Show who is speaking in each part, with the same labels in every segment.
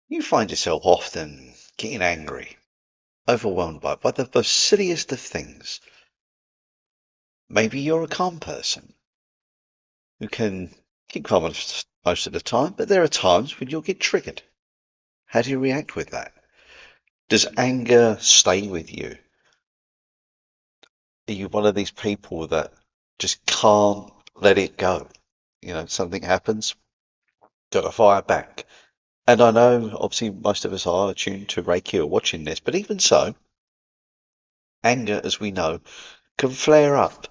Speaker 1: You find yourself often getting angry, overwhelmed by the most silliest of things. Maybe you're a calm person who can keep calm most of the time, but there are times when you'll get triggered. How do you react with that? Does anger stay with you? Are you one of these people that just can't let it go? Something happens, gotta fire back. And I know, obviously, most of us are attuned to Reiki or watching this, but even so, anger, as we know, can flare up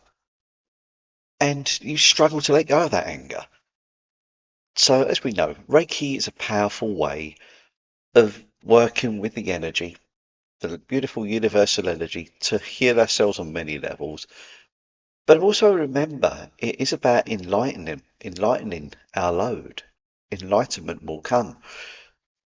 Speaker 1: and you struggle to let go of that anger. So, as we know, Reiki is a powerful way of working with the energy, the beautiful universal energy, to heal ourselves on many levels. But also remember, it is about enlightening our load. Enlightenment will come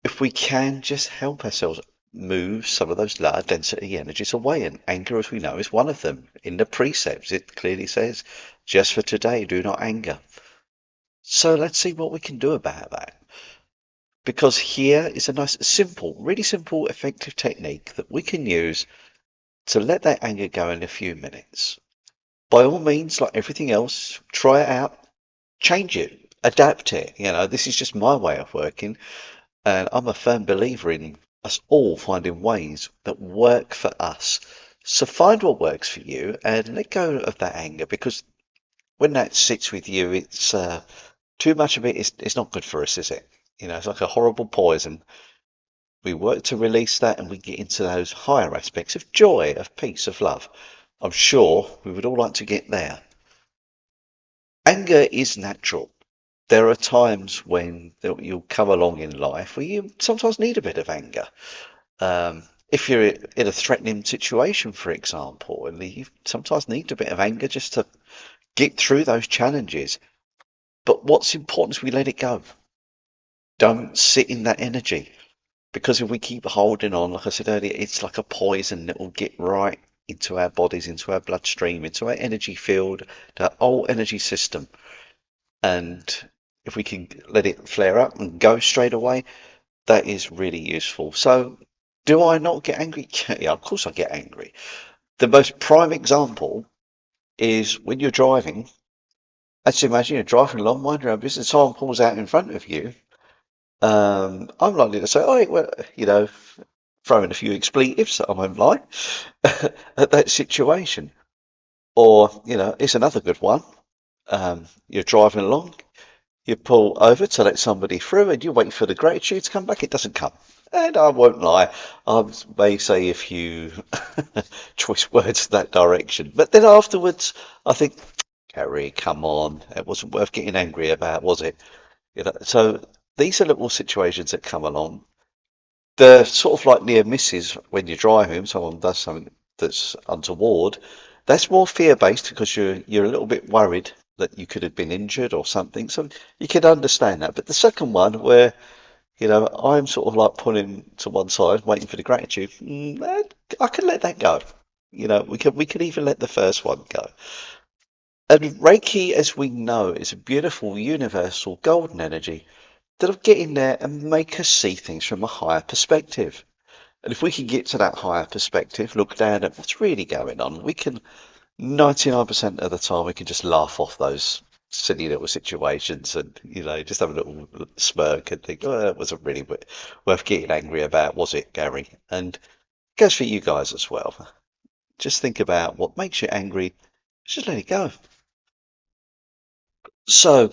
Speaker 1: if we can just help ourselves move some of those lower density energies away. And anger, as we know, is one of them. In the precepts, it clearly says, just for today, do not anger. So let's see what we can do about that. Because here is a nice, simple, really simple, effective technique that we can use to let that anger go in a few minutes. By all means, like everything else, try it out, change it, adapt it. This is just my way of working, and I'm a firm believer in us all finding ways that work for us. So find what works for you and let go of that anger, because when that sits with you, it's too much of it is not good for us, is it? It's like a horrible poison. We work to release that and we get into those higher aspects of joy, of peace, of love. I'm sure we would all like to get there. Anger is natural. There are times when you'll come along in life where you sometimes need a bit of anger. If you're in a threatening situation, for example, and you sometimes need a bit of anger just to get through those challenges. But what's important is we let it go. Don't sit in that energy. Because if we keep holding on, like I said earlier, it's like a poison that will get right into our bodies, into our bloodstream, into our energy field, the whole energy system. And if we can let it flare up and go straight away, that is really useful. So, do I not get angry? Yeah, of course I get angry. The most prime example is when you're driving. Let's imagine you're driving along, minding your own business, someone pulls out in front of you. I'm likely to say, oh, well, throw in a few expletives, I won't lie, at that situation. Or, it's another good one. You're driving along, you pull over to let somebody through, and you wait for the gratitude to come back. It doesn't come. And I won't lie, I may say a few choice words that direction. But then afterwards, I think, Gary, come on, it wasn't worth getting angry about, was it? So these are little situations that come along. The sort of like near misses when you're driving, someone does something that's untoward. That's more fear-based because you're a little bit worried that you could have been injured or something. So you can understand that. But the second one, where I'm sort of like pulling to one side, waiting for the gratitude, I can let that go. We can even let the first one go. And Reiki, as we know, is a beautiful, universal, golden energy that'll get in there and make us see things from a higher perspective. And if we can get to that higher perspective, look down at what's really going on, we can 99% of the time we can just laugh off those silly little situations and just have a little smirk and think, oh, that wasn't really worth getting angry about, was it, Gary? And it goes for you guys as well. Just think about what makes you angry, just let it go. So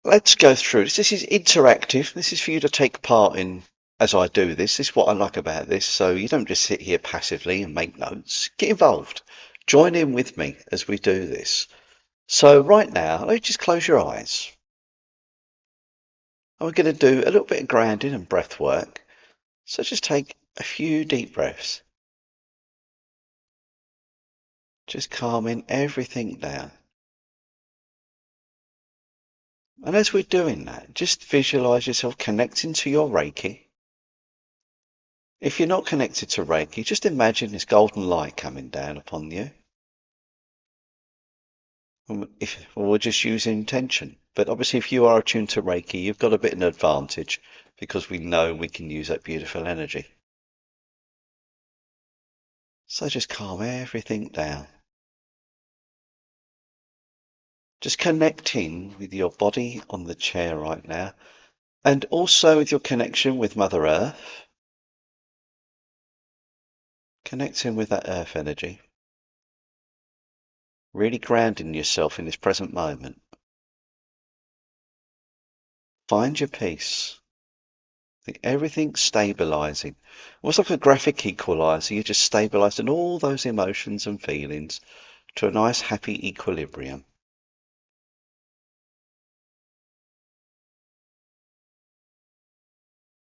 Speaker 1: let's go through this. This is interactive. This is for you to take part in as I do this. This is what I like about this. So you don't just sit here passively and make notes. Get involved. Join in with me as we do this. So right now, let's just close your eyes. And we're going to do a little bit of grounding and breath work. So just take a few deep breaths. Just calming everything down. And as we're doing that, just visualize yourself connecting to your Reiki. If you're not connected to Reiki, just imagine this golden light coming down upon you. We'll just use intention. But obviously, if you are attuned to Reiki, you've got a bit of an advantage because we know we can use that beautiful energy. So just calm everything down. Just connecting with your body on the chair right now, and also with your connection with Mother Earth, connecting with that Earth energy, really grounding yourself in this present moment. Find your peace. Everything's stabilizing. Almost like a graphic equalizer, you're just stabilizing all those emotions and feelings to a nice happy equilibrium.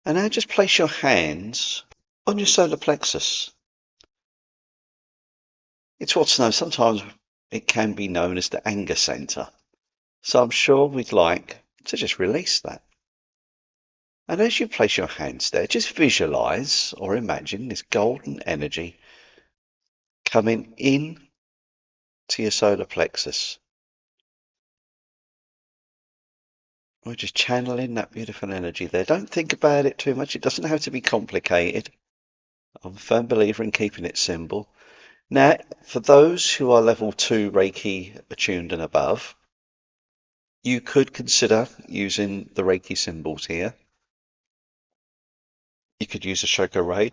Speaker 1: And now just place your hands on your solar plexus. It's what's known, sometimes it can be known as the anger center. So I'm sure we'd like to just release that. And as you place your hands there, just visualize or imagine this golden energy coming in to your solar plexus. We're just channeling that beautiful energy there. Don't think about it too much. It doesn't have to be complicated. I'm a firm believer in keeping it simple. Now, for those who are level 2 Reiki attuned and above, you could consider using the Reiki symbols here. You could use a Shoko Ray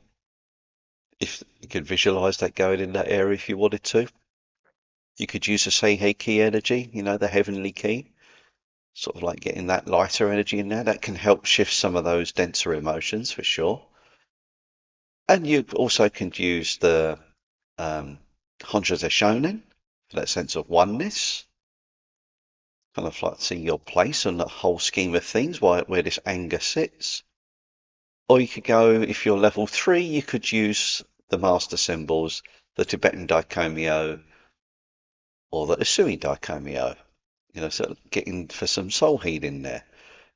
Speaker 1: if you could visualize that going in that area if you wanted to. You could use a Seihei key energy, the heavenly key, sort of like getting that lighter energy in there. That can help shift some of those denser emotions for sure. And you also can use the Honjo Shonen for that sense of oneness, kind of like seeing your place in the whole scheme of things, where this anger sits. Or you could go, if you're level 3, you could use the master symbols, the Tibetan Daikomyo or the Usui Daikomyo, so getting for some soul healing there.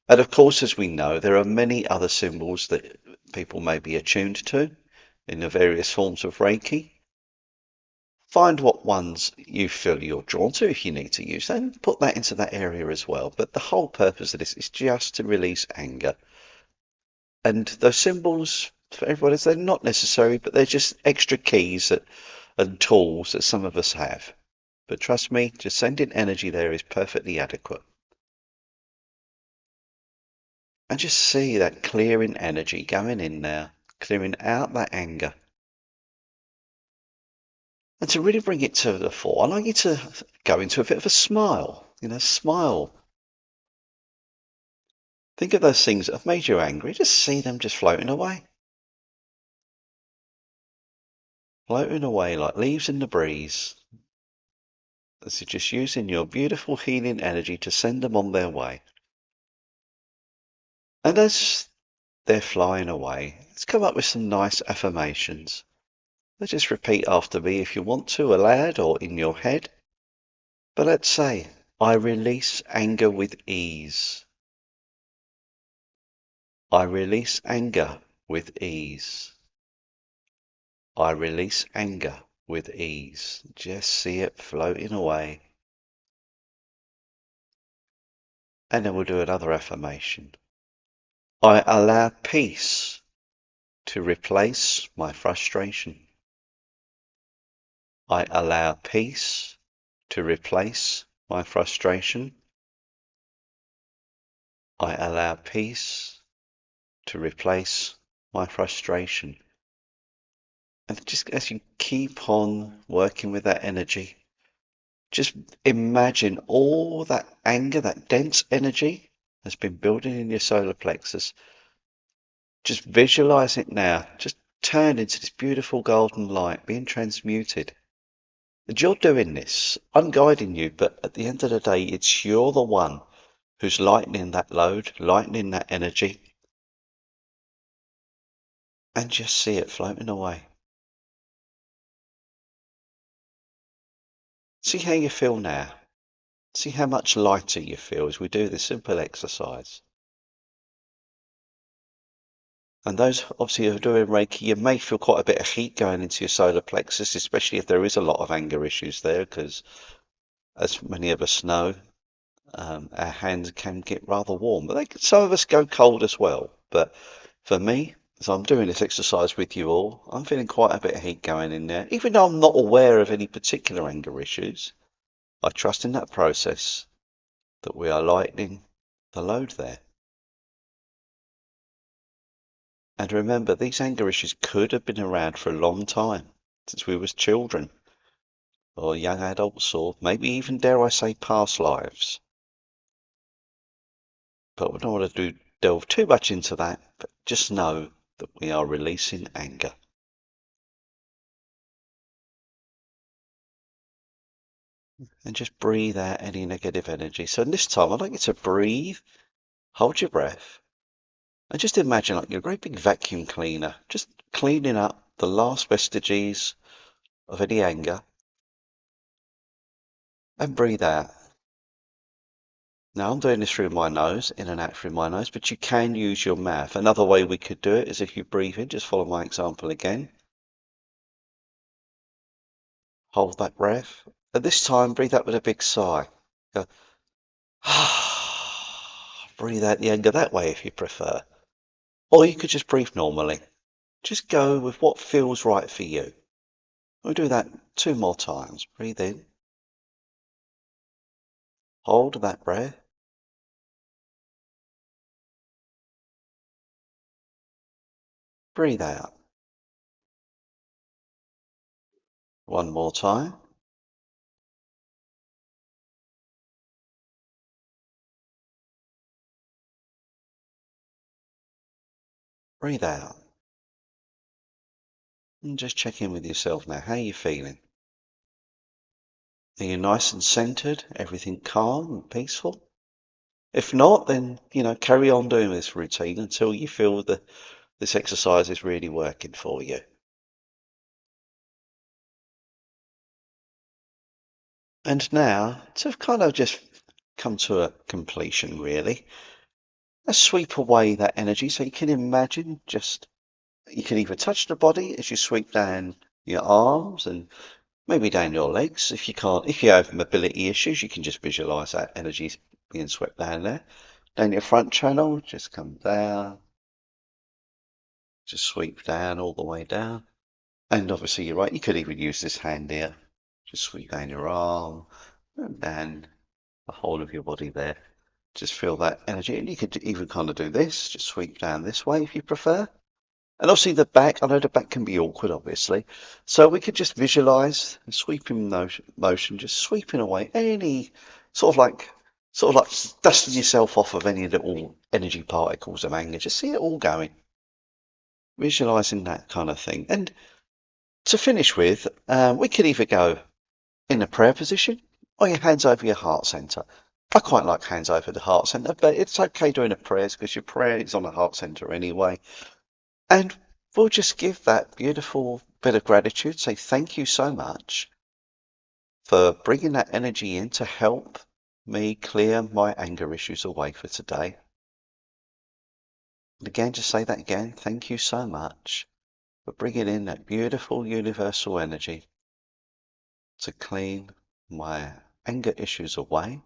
Speaker 1: And of course, as we know, there are many other symbols that people may be attuned to in the various forms of Reiki. Find what ones you feel you're drawn to if you need to use them, put that into that area as well. But the whole purpose of this is just to release anger. And those symbols, for everybody, they're not necessary, but they're just extra keys and tools that some of us have. But trust me, just sending energy there is perfectly adequate. And just see that clearing energy going in there, clearing out that anger. And to really bring it to the fore, I'd like you to go into a bit of a smile. Smile. Think of those things that have made you angry. Just see them just floating away. Floating away like leaves in the breeze. This is just using your beautiful healing energy to send them on their way. And as they're flying away, let's come up with some nice affirmations. Let's just repeat after me if you want to, aloud or in your head. But let's say, I release anger with ease. I release anger with ease. I release anger with ease. Just see it floating away. And then we'll do another affirmation. I allow peace to replace my frustration. I allow peace to replace my frustration. I allow peace to replace my frustration. And just as you keep on working with that energy, just imagine all that anger, that dense energy that's been building in your solar plexus. Just visualize it now. Just turn into this beautiful golden light being transmuted. And you're doing this. I'm guiding you, but at the end of the day, you're the one who's lightening that load, lightening that energy. And just see it floating away. See how you feel now. See how much lighter you feel as we do this simple exercise. And those obviously who are doing Reiki, you may feel quite a bit of heat going into your solar plexus, especially if there is a lot of anger issues there, because as many of us know, our hands can get rather warm. But some of us go cold as well. but for me, as I'm doing this exercise with you all, I'm feeling quite a bit of heat going in there. Even though I'm not aware of any particular anger issues, I trust in that process that we are lightening the load there. And remember, these anger issues could have been around for a long time, since we was children, or young adults, or maybe even, dare I say, past lives. But we don't want to delve too much into that, but just know that we are releasing anger. And just breathe out any negative energy. So this time, I'd like you to breathe, hold your breath, and just imagine like you're a great big vacuum cleaner, just cleaning up the last vestiges of any anger, and breathe out. Now I'm doing this through my nose, in and out through my nose, but you can use your mouth. Another way we could do it is if you breathe in, just follow my example again. Hold that breath. At this time, breathe out with a big sigh. Go, breathe out the anger that way if you prefer. Or you could just breathe normally. Just go with what feels right for you. We'll do that 2 more times. Breathe in. Hold that breath. Breathe out. 1 more time. Breathe out. And just check in with yourself now. How are you feeling? Are you nice and centered? Everything calm and peaceful? If not, then, carry on doing this routine until you feel that this exercise is really working for you. And now, to kind of just come to a completion, really, let's sweep away that energy. So you can imagine you can either touch the body as you sweep down your arms and maybe down your legs. If you have mobility issues, you can just visualize that energy being swept down there. Down your front channel, just come down, just sweep down all the way down. And obviously, you're right, you could even use this hand here. Just sweep down your arm and down the whole of your body there. Just feel that energy. And you could even kind of do this, just sweep down this way if you prefer. And obviously the back, I know the back can be awkward, obviously. So we could just visualize a sweeping motion, just sweeping away any sort of like dusting yourself off of any little energy particles of anger. Just see it all going. Visualizing that kind of thing. And to finish with, we could either go in a prayer position or your hands over your heart center. I quite like hands over the heart center, but it's okay doing a prayer because your prayer is on the heart center anyway. And we'll just give that beautiful bit of gratitude, say thank you so much for bringing that energy in to help me clear my anger issues away for today. And again, just say that again. Thank you so much for bringing in that beautiful universal energy to clean my anger issues away.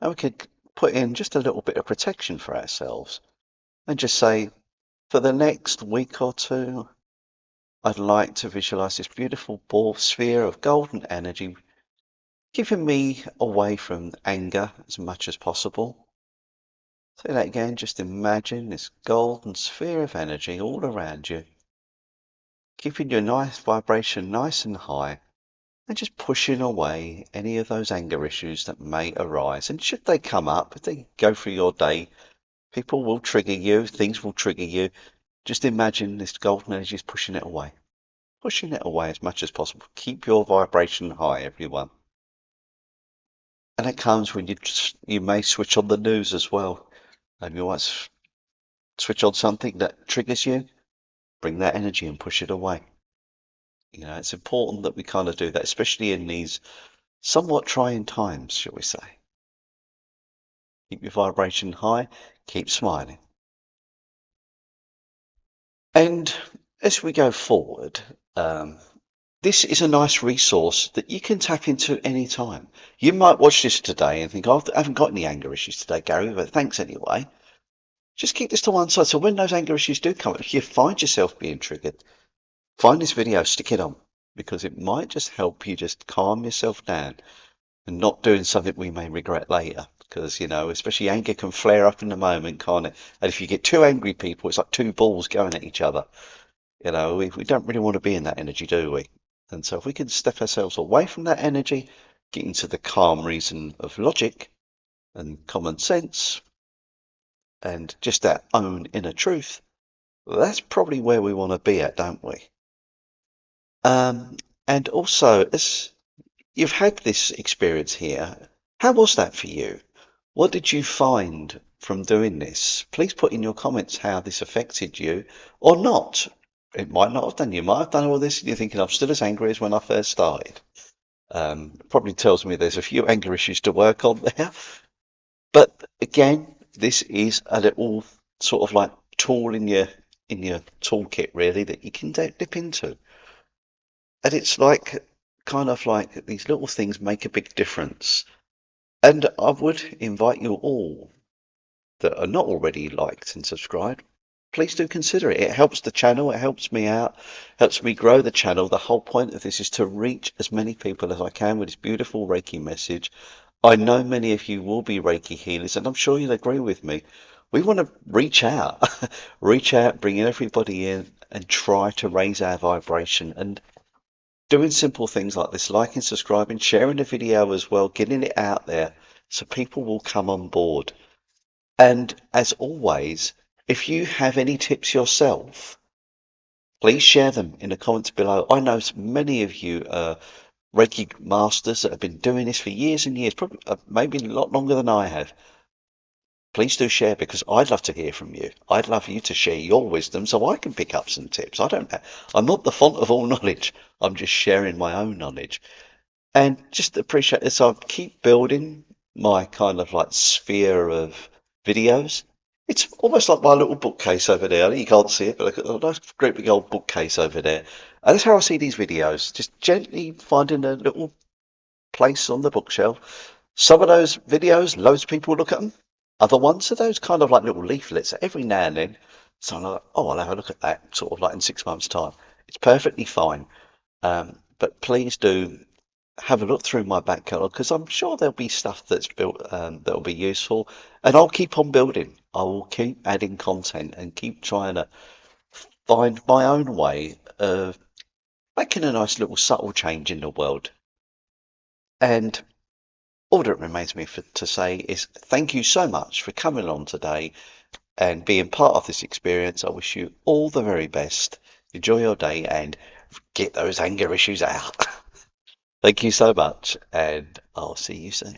Speaker 1: And we could put in just a little bit of protection for ourselves and just say, for the next week or two, I'd like to visualize this beautiful ball sphere of golden energy keeping me away from anger as much as possible. Say that again, just imagine this golden sphere of energy all around you, keeping your nice vibration nice and high, and just pushing away any of those anger issues that may arise. And should they come up, if they go through your day, people will trigger you, things will trigger you. Just imagine this golden energy is pushing it away as much as possible. Keep your vibration high, everyone. And it comes when you may switch on the news as well. And you want to switch on something that triggers you, bring that energy and push it away. It's important that we kind of do that, especially in these somewhat trying times, shall we say. Keep your vibration high, keep smiling. And as we go forward, this is a nice resource that you can tap into any time. You might watch this today and think, oh, I haven't got any anger issues today, Gary, but thanks anyway. just keep this to one side. So when those anger issues do come up, if you find yourself being triggered, find this video, stick it on, because it might just help you just calm yourself down and not doing something we may regret later. Because, especially anger can flare up in the moment, can't it? And if you get two angry people, it's like two balls going at each other. We don't really want to be in that energy, do we? And so if we can step ourselves away from that energy, get into the calm reason of logic and common sense and just our own inner truth, that's probably where we want to be at, don't we? And also, as you've had this experience here, how was that for you? What did you find from doing this? Please put in your comments how this affected you or not. It might not have done. You might have done all this and you're thinking, I'm still as angry as when I first started. Probably tells me there's a few anger issues to work on there. But again, this is a little sort of like tool in your toolkit, really, that you can dip into. And it's like kind of like these little things make a big difference. And I would invite you all that are not already liked and subscribed, please do consider it. It helps the channel, it helps me out, helps me grow the channel. The whole point of this is to reach as many people as I can with this beautiful Reiki message. I know many of you will be Reiki healers, and I'm sure you'll agree with me. We want to reach out, reach out, bring everybody in, and try to raise our vibration. And doing simple things like this, liking, subscribing, sharing the video as well, getting it out there so people will come on board. And as always, if you have any tips yourself, please share them in the comments below. I know many of you are Reiki Masters that have been doing this for years and years, probably maybe a lot longer than I have. Please do share because I'd love to hear from you. I'd love you to share your wisdom so I can pick up some tips. I'm not the font of all knowledge. I'm just sharing my own knowledge. And just appreciate this. I keep building my kind of like sphere of videos. It's almost like my little bookcase over there. You can't see it, but look at the nice great big old bookcase over there. And that's how I see these videos. Just gently finding a little place on the bookshelf. Some of those videos, loads of people look at them. Other ones are those kind of like little leaflets that every now and then, so I'm like, oh, I'll have a look at that, sort of like in 6 months' time. It's perfectly fine. But please do have a look through my back catalogue because I'm sure there'll be stuff that's built that'll be useful, and I'll keep on building. I will keep adding content and keep trying to find my own way of making a nice little subtle change in the world. And all that remains me to say is thank you so much for coming along today and being part of this experience. I wish you all the very best. Enjoy your day and get those anger issues out. Thank you so much, and I'll see you soon.